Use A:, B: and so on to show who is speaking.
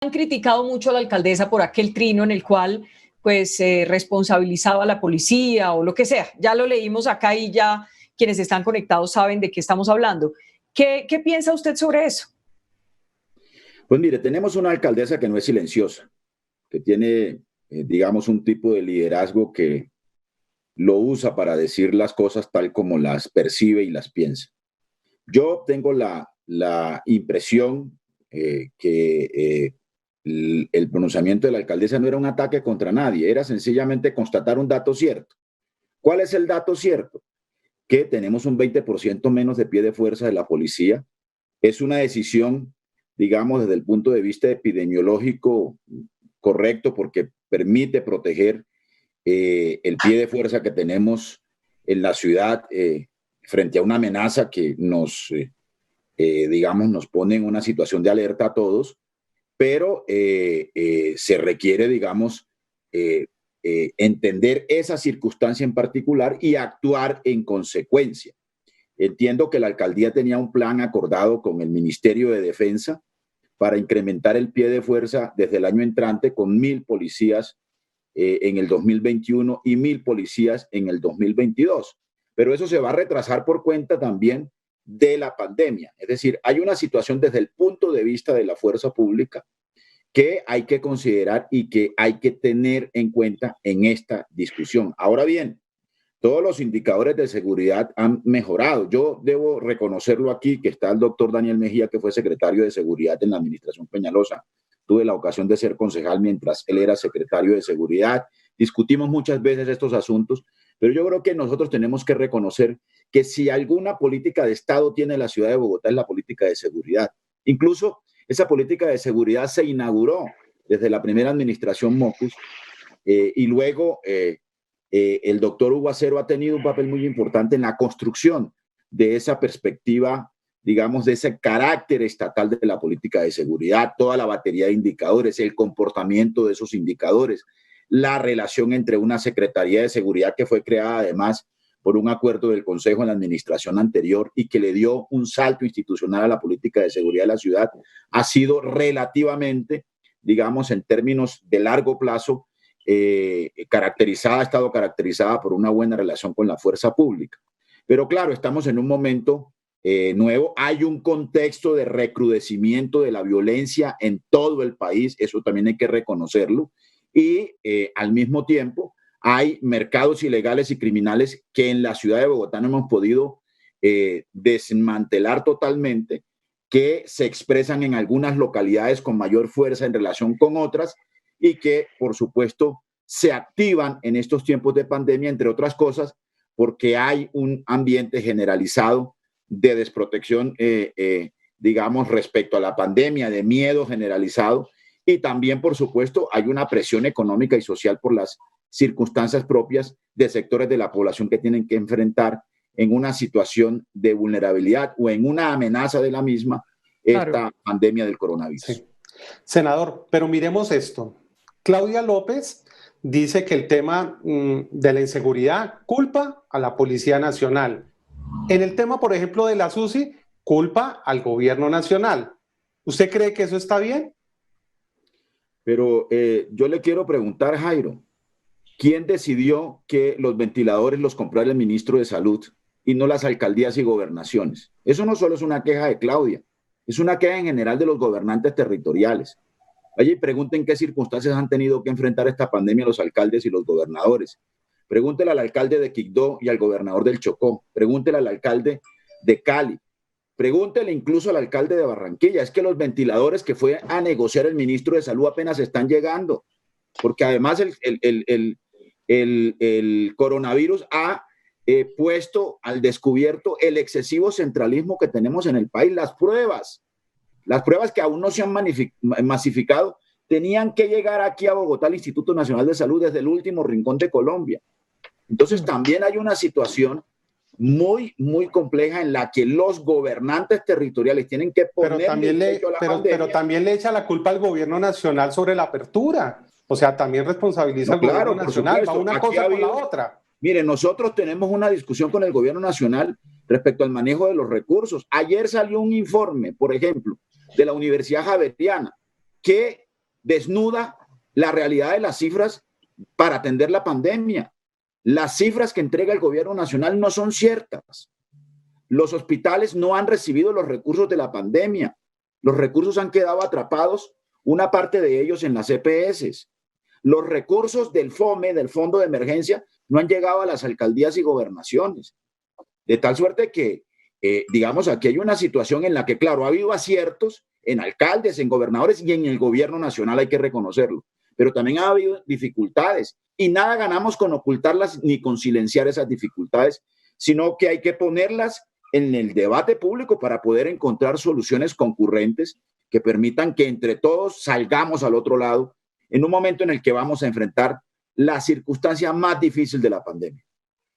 A: Han criticado mucho a la alcaldesa por aquel trino en el cual pues responsabilizaba a la policía o lo que sea. Ya lo leímos acá y ya quienes están conectados saben de qué estamos hablando. ¿Qué piensa usted sobre eso?
B: Pues mire, tenemos una alcaldesa que no es silenciosa, que tiene, digamos, un tipo de liderazgo que lo usa para decir las cosas tal como las percibe y las piensa. Yo tengo la impresión que el pronunciamiento de la alcaldesa no era un ataque contra nadie, era sencillamente constatar un dato cierto. ¿Cuál es el dato cierto? Que tenemos un 20% menos de pie de fuerza de la policía. Es una decisión, digamos, desde el punto de vista epidemiológico correcto porque permite proteger el pie de fuerza que tenemos en la ciudad frente a una amenaza que digamos, nos pone en una situación de alerta a todos, pero se requiere, digamos, entender esa circunstancia en particular y actuar en consecuencia. Entiendo que la alcaldía tenía un plan acordado con el Ministerio de Defensa para incrementar el pie de fuerza desde el año entrante con 1,000 policías en el 2021 y 1,000 policías en el 2022. Pero eso se va a retrasar por cuenta también de la pandemia. Es decir, hay una situación desde el punto de vista de la fuerza pública que hay que considerar y que hay que tener en cuenta en esta discusión. Ahora bien, todos los indicadores de seguridad han mejorado. Yo debo reconocerlo aquí, que está el doctor Daniel Mejía, que fue secretario de Seguridad en la administración Peñalosa. Tuve la ocasión de ser concejal mientras él era secretario de Seguridad. Discutimos muchas veces estos asuntos, pero yo creo que nosotros tenemos que reconocer que si alguna política de Estado tiene la ciudad de Bogotá es la política de seguridad. Incluso esa política de seguridad se inauguró desde la primera administración Mocus y luego el doctor Hugo Acero ha tenido un papel muy importante en la construcción de esa perspectiva, digamos, de ese carácter estatal de la política de seguridad, toda la batería de indicadores, el comportamiento de esos indicadores, la relación entre una Secretaría de Seguridad que fue creada además por un acuerdo del Consejo en la administración anterior y que le dio un salto institucional a la política de seguridad de la ciudad, ha sido relativamente, digamos, en términos de largo plazo, ha estado caracterizada por una buena relación con la fuerza pública. Pero claro, estamos en un momento nuevo, hay un contexto de recrudecimiento de la violencia en todo el país, eso también hay que reconocerlo, y al mismo tiempo hay mercados ilegales y criminales que en la ciudad de Bogotá no hemos podido desmantelar totalmente, que se expresan en algunas localidades con mayor fuerza en relación con otras, y que, por supuesto, se activan en estos tiempos de pandemia, entre otras cosas, porque hay un ambiente generalizado de desprotección, digamos, respecto a la pandemia, de miedo generalizado, y también, por supuesto, hay una presión económica y social por las circunstancias propias de sectores de la población que tienen que enfrentar en una situación de vulnerabilidad o en una amenaza de la misma esta pandemia del coronavirus.
C: Sí. Senador, pero miremos esto. Claudia López dice que el tema de la inseguridad culpa a la Policía Nacional. En el tema, por ejemplo, de la SUSI, culpa al gobierno nacional. ¿Usted cree que eso está bien?
B: Pero yo le quiero preguntar, Jairo, ¿quién decidió que los ventiladores los comprara el ministro de Salud y no las alcaldías y gobernaciones? Eso no solo es una queja de Claudia, es una queja en general de los gobernantes territoriales. Allí pregunten qué circunstancias han tenido que enfrentar esta pandemia los alcaldes y los gobernadores. Pregúntele al alcalde de Quibdó y al gobernador del Chocó. Pregúntele al alcalde de Cali. Pregúntele incluso al alcalde de Barranquilla. Es que los ventiladores que fue a negociar el ministro de Salud apenas están llegando. Porque además el coronavirus ha puesto al descubierto el excesivo centralismo que tenemos en el país. Las pruebas que aún no se han masificado tenían que llegar aquí a Bogotá al Instituto Nacional de Salud desde el último rincón de Colombia. Entonces también hay una situación muy, muy compleja en la que los gobernantes territoriales tienen que poner...
C: Pero también le echa la culpa al gobierno nacional sobre la apertura. O sea, también responsabiliza al gobierno nacional. Va una cosa con la otra.
B: Mire, nosotros tenemos una discusión con el gobierno nacional respecto al manejo de los recursos. Ayer salió un informe, por ejemplo, de la Universidad Javeriana, que desnuda la realidad de las cifras para atender la pandemia. Las cifras que entrega el gobierno nacional no son ciertas. Los hospitales no han recibido los recursos de la pandemia. Los recursos han quedado atrapados, una parte de ellos en las EPS. Los recursos del FOME, del Fondo de Emergencia, no han llegado a las alcaldías y gobernaciones. De tal suerte que, digamos, aquí hay una situación en la que, claro, ha habido aciertos en alcaldes, en gobernadores y en el gobierno nacional, hay que reconocerlo. Pero también ha habido dificultades y nada ganamos con ocultarlas ni con silenciar esas dificultades, sino que hay que ponerlas en el debate público para poder encontrar soluciones concurrentes que permitan que entre todos salgamos al otro lado en un momento en el que vamos a enfrentar la circunstancia más difícil de la pandemia.